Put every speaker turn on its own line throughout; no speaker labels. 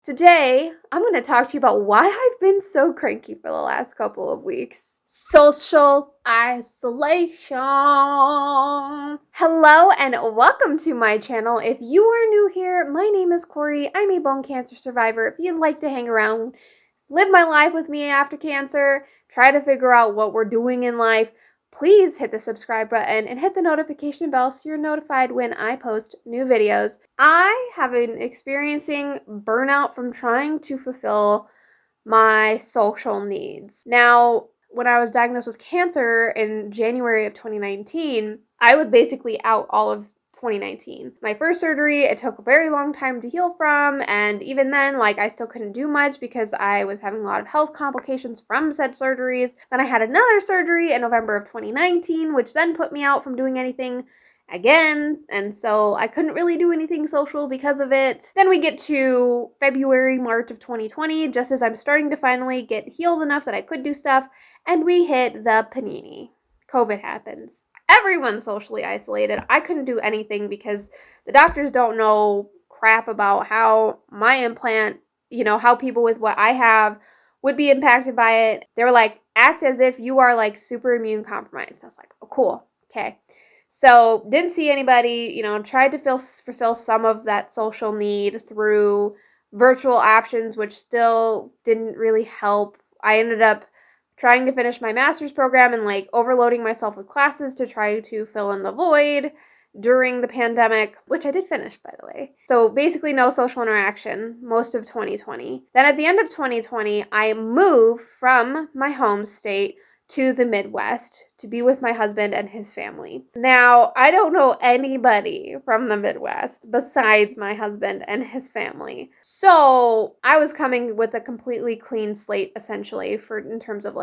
Today, I'm going to talk to you about why I've been so cranky for the last couple of weeks. Social isolation. Hello and welcome to my channel. If you are new here, my name is Corey. I'm a bone cancer survivor. If you'd like to hang around, live my life with me after cancer, try to figure out what we're doing in life, please hit the subscribe button and hit the notification bell so you're notified when I post new videos. I have been experiencing burnout from trying to fulfill my social needs. Now, when I was diagnosed with cancer in January of 2019, I was basically out all of 2019. My first surgery, it took a very long time to heal from, and even then, I still couldn't do much because I was having a lot of health complications from said surgeries. Then I had another surgery in November of 2019, which then put me out from doing anything again, and so I couldn't really do anything social because of it. Then we get to February, March of 2020, just as I'm starting to finally get healed enough that I could do stuff, and we hit the panini. COVID happens. Everyone's socially isolated. I couldn't do anything because the doctors don't know crap about how my implant, how people with what I have would be impacted by it. They were like, act as if you are super immune compromised. I was like, oh, cool. Okay. So didn't see anybody, tried to fulfill some of that social need through virtual options, which still didn't really help. I ended up trying to finish my master's program and overloading myself with classes to try to fill in the void during the pandemic, which I did finish, by the way. So basically no social interaction most of 2020. Then at the end of 2020, I moved from my home state to the Midwest to be with my husband and his family. Now, I don't know anybody from the Midwest besides my husband and his family. So I was coming with a completely clean slate, essentially, in terms of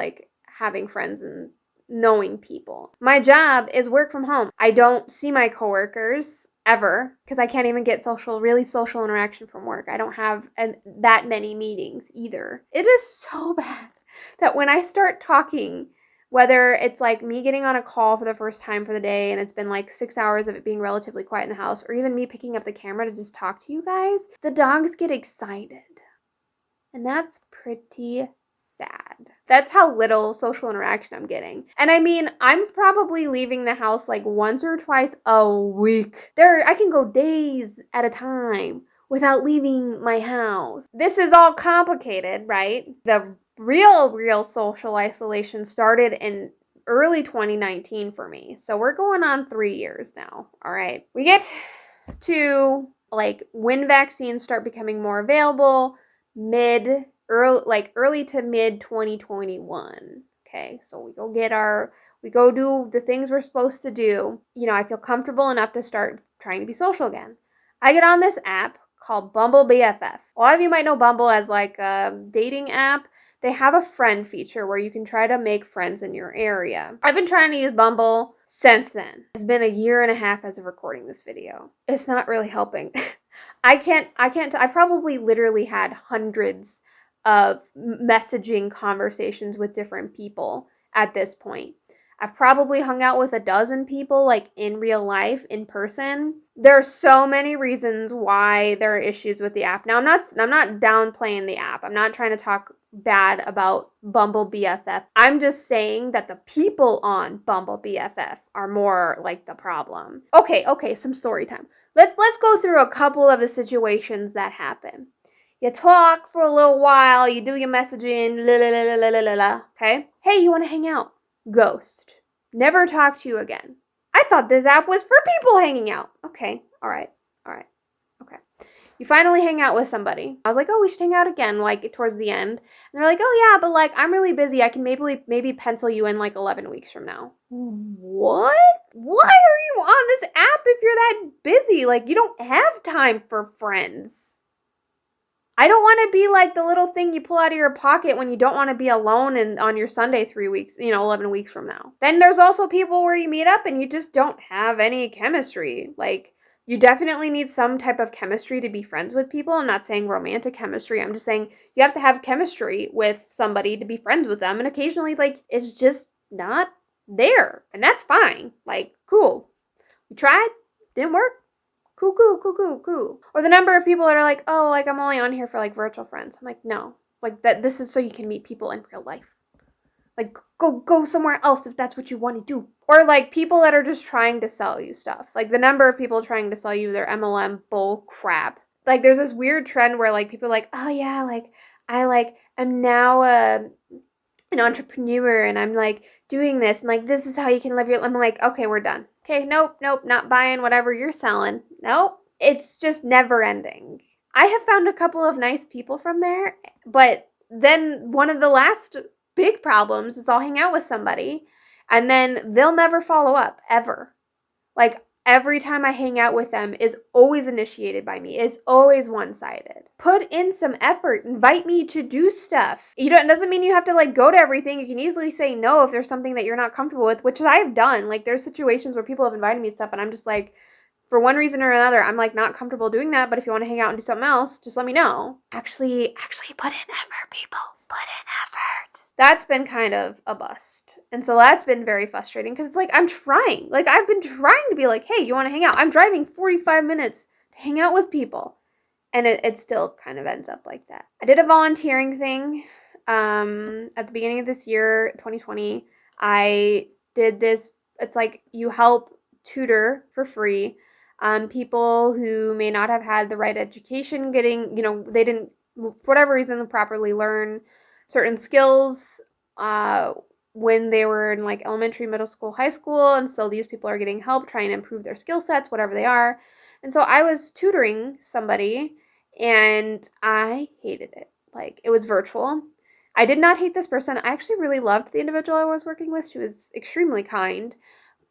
having friends and knowing people. My job is work from home. I don't see my coworkers ever because I can't even get really social interaction from work. I don't have that many meetings either. It is so bad that when I start talking, whether it's me getting on a call for the first time for the day and it's been 6 hours of it being relatively quiet in the house, or even me picking up the camera to just talk to you guys, the dogs get excited. And that's pretty sad. That's how little social interaction I'm getting. And I mean, I'm probably leaving the house once or twice a week. I can go days at a time without leaving my house. This is all complicated, right? The real social isolation started in early 2019 for me. So we're going on 3 years now. All right. We get to when vaccines start becoming more available, early to mid 2021. Okay. So we go do the things we're supposed to do. I feel comfortable enough to start trying to be social again. I get on this app called Bumble BFF. A lot of you might know Bumble as a dating app. They have a friend feature where you can try to make friends in your area. I've been trying to use Bumble since then. It's been 1.5 years as of recording this video. It's not really helping. I probably literally had hundreds of messaging conversations with different people at this point. I've probably hung out with 12 people in real life, in person. There are so many reasons why there are issues with the app. Now, I'm not downplaying the app. I'm not trying to talk bad about Bumble BFF. I'm just saying that the people on Bumble BFF are more the problem. Okay, some story time. Let's go through a couple of the situations that happen. You talk for a little while, you do your messaging, okay? Hey, you want to hang out? Ghost. Never talk to you again. I thought this app was for people hanging out. Okay, all right, okay. You finally hang out with somebody. I was like, oh, we should hang out again, towards the end. And they're like, oh yeah, but I'm really busy. I can maybe pencil you in 11 weeks from now. What? Why are you on this app if you're that busy? You don't have time for friends. I don't want to be the little thing you pull out of your pocket when you don't want to be alone and on your Sunday 3 weeks, 11 weeks from now. Then there's also people where you meet up and you just don't have any chemistry. You definitely need some type of chemistry to be friends with people. I'm not saying romantic chemistry. I'm just saying you have to have chemistry with somebody to be friends with them. And occasionally, it's just not there. And that's fine. Cool. We tried. Didn't work. Cool. Or the number of people that are like, oh, like I'm only on here for like virtual friends. I'm like, no, like that. This is so you can meet people in real life. Like, go somewhere else if that's what you want to do. Or, like, people that are just trying to sell you stuff. Like, the number of people trying to sell you their MLM bull crap. Like, there's this weird trend where, like, people are like, oh, yeah, like, I, like, am now an entrepreneur and I'm, like, doing this. And, like, this is how you can live your life. I'm like, okay, we're done. Okay, nope, not buying whatever you're selling. Nope. It's just never ending. I have found a couple of nice people from there, but then one of the last big problems is I'll hang out with somebody and then they'll never follow up ever. Like every time I hang out with them is always initiated by me. It's always one-sided. Put in some effort. Invite me to do stuff. It doesn't mean you have to like go to everything. You can easily say no if there's something that you're not comfortable with, which I've done. Like there's situations where people have invited me to stuff and I'm just like, for one reason or another, I'm like not comfortable doing that, but if you want to hang out and do something else, just let me know. Actually put in effort, people. Put in effort. That's been kind of a bust. And so that's been very frustrating because it's like I'm trying. Like I've been trying to be like, hey, you want to hang out? I'm driving 45 minutes to hang out with people. And it still kind of ends up like that. I did a volunteering thing at the beginning of this year, 2020. I did this. It's like you help tutor for free people who may not have had the right education getting, they didn't, for whatever reason, properly learn certain skills when they were in like elementary, middle school, high school. And so these people are getting help trying to improve their skill sets, whatever they are. And so I was tutoring somebody and I hated it. Like it was virtual. I did not hate this person. I actually really loved the individual I was working with. She was extremely kind.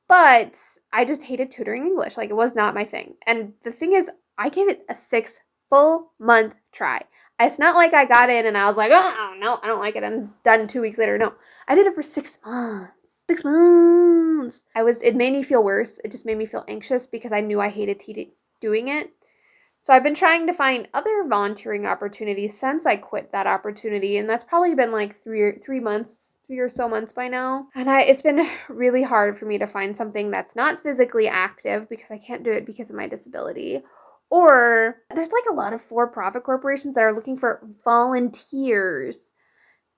But I just hated tutoring English. Like, it was not my thing. And the thing is, I gave it a 6 full month try. It's not like I got in and I was like, oh, no, I don't like it. I'm done 2 weeks later. No, I did it for 6 months. 6 months. It made me feel worse. It just made me feel anxious because I knew I hated doing it. So I've been trying to find other volunteering opportunities since I quit that opportunity. And that's probably been like 3 or so months by now. And it's been really hard for me to find something that's not physically active because I can't do it because of my disability. Or there's like a lot of for-profit corporations that are looking for volunteers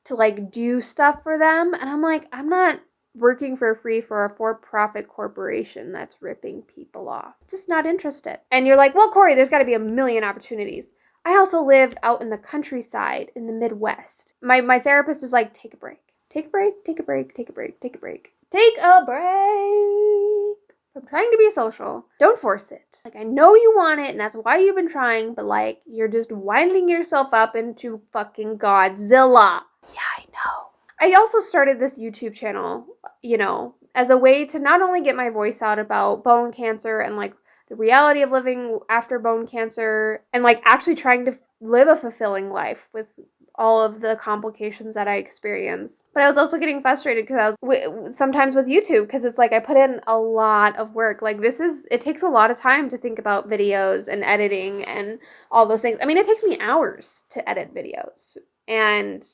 to like do stuff for them. And I'm like, I'm not working for free for a for-profit corporation that's ripping people off. Just not interested. And you're like, well, Corey, there's got to be a million opportunities. I also live out in the countryside in the Midwest. My therapist is like, take a break. Take a break. Take a break. Take a break. Take a break. Take a break. I'm trying to be social. Don't force it. Like, I know you want it, and that's why you've been trying, but, like, you're just winding yourself up into fucking Godzilla. Yeah, I know. I also started this YouTube channel, as a way to not only get my voice out about bone cancer and, like, the reality of living after bone cancer and, like, actually trying to live a fulfilling life with all of the complications that I experience. But I was also getting frustrated because I was sometimes with YouTube because it's like I put in a lot of work. Like it takes a lot of time to think about videos and editing and all those things. I mean, it takes me hours to edit videos. And,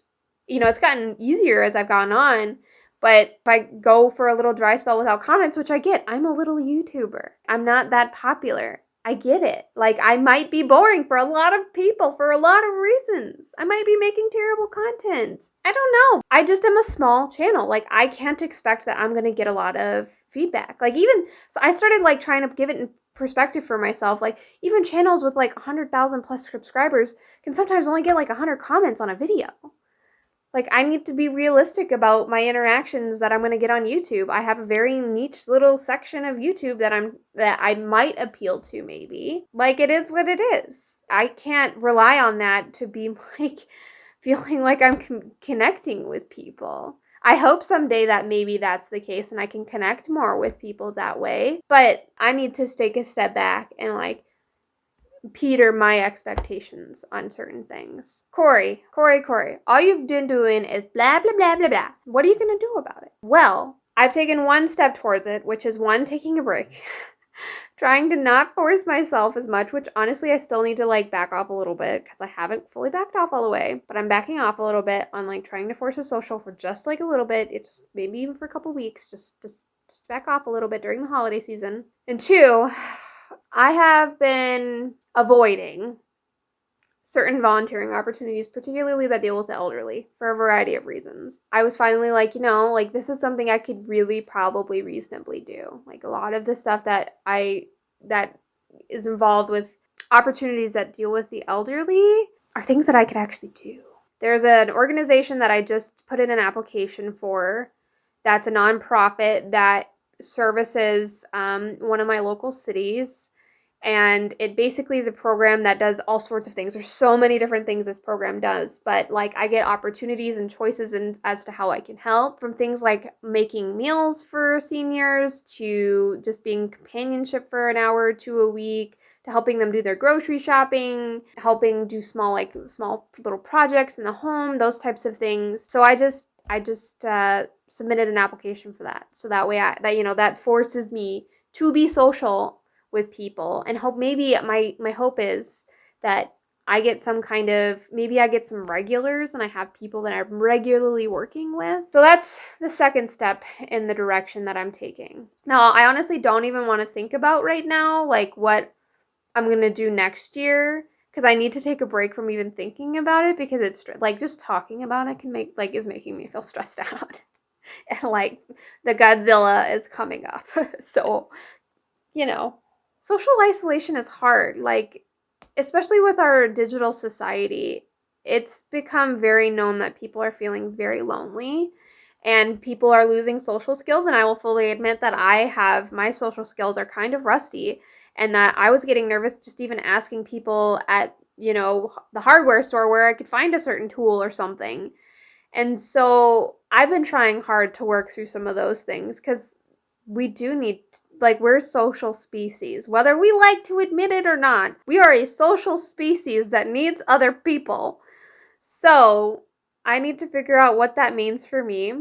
it's gotten easier as I've gone on. But if I go for a little dry spell without comments, which I get, I'm a little YouTuber. I'm not that popular. I get it. Like, I might be boring for a lot of people for a lot of reasons. I might be making terrible content. I don't know. I just am a small channel. Like, I can't expect that I'm going to get a lot of feedback. Like, so I started, like, trying to give it in perspective for myself. Like, even channels with, like, 100,000 plus subscribers can sometimes only get, like, 100 comments on a video. Like, I need to be realistic about my interactions that I'm going to get on YouTube. I have a very niche little section of YouTube that I might appeal to, maybe. Like, it is what it is. I can't rely on that to be, like, feeling like I'm connecting with people. I hope someday that maybe that's the case and I can connect more with people that way. But I need to take a step back and, like, peter my expectations on certain things. Corey, all you've been doing is blah, blah, blah, blah, blah. What are you going to do about it? Well, I've taken one step towards it, which is one, taking a break. Trying to not force myself as much, which honestly I still need to like back off a little bit because I haven't fully backed off all the way, but I'm backing off a little bit on like trying to force a social for just like a little bit. It just maybe even for a couple weeks, just back off a little bit during the holiday season. And 2, I have been avoiding certain volunteering opportunities, particularly that deal with the elderly, for a variety of reasons. I was finally like, this is something I could really probably reasonably do. Like a lot of the stuff that is involved with opportunities that deal with the elderly are things that I could actually do. There's an organization that I just put in an application for that's a nonprofit that services one of my local cities. And it basically is a program that does all sorts of things. There's so many different things this program does, but like I get opportunities and choices as to how I can help, from things like making meals for seniors to just being companionship for an hour or two a week, to helping them do their grocery shopping, helping do small little projects in the home, those types of things. So I just submitted an application for that. So that way that forces me to be social with people, and maybe my hope is that I get some regulars and I have people that I'm regularly working with. So that's the second step in the direction that I'm taking. Now, I honestly don't even want to think about right now, like what I'm going to do next year, because I need to take a break from even thinking about it, because it's like just talking about it is making me feel stressed out. And like the Godzilla is coming up. So, social isolation is hard. Like, especially with our digital society, it's become very known that people are feeling very lonely and people are losing social skills. And I will fully admit that my social skills are kind of rusty, and that I was getting nervous just even asking people at, the hardware store where I could find a certain tool or something. And so I've been trying hard to work through some of those things, because we do need, we're social species. Whether we like to admit it or not, we are a social species that needs other people. So I need to figure out what that means for me.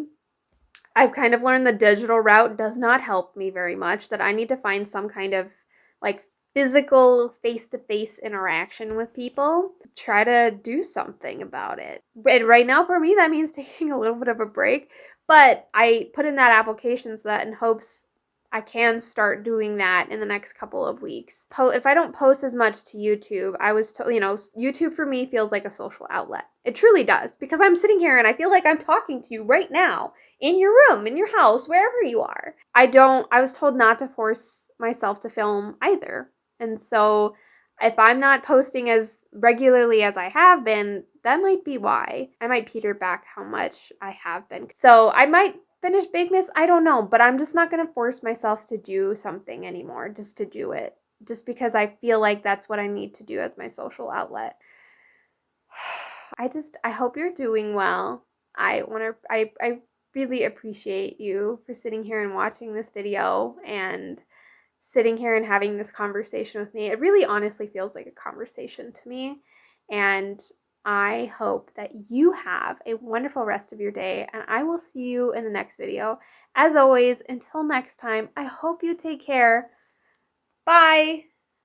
I've kind of learned the digital route does not help me very much, that I need to find some kind of physical face-to-face interaction with people, try to do something about it. But right now for me, that means taking a little bit of a break, but I put in that application so that in hopes I can start doing that in the next couple of weeks. If I don't post as much to YouTube, YouTube for me feels like a social outlet. It truly does, because I'm sitting here and I feel like I'm talking to you right now in your room, in your house, wherever you are. I was told not to force myself to film either. And so if I'm not posting as regularly as I have been, that might be why. I might peter back how much I have been. So I might finish Bakemas, I don't know, but I'm just not going to force myself to do something anymore just to do it, just because I feel like that's what I need to do as my social outlet. I hope you're doing well. I really appreciate you for sitting here and watching this video and sitting here and having this conversation with me. It really honestly feels like a conversation to me, and I hope that you have a wonderful rest of your day, and I will see you in the next video. As always, until next time, I hope you take care. Bye!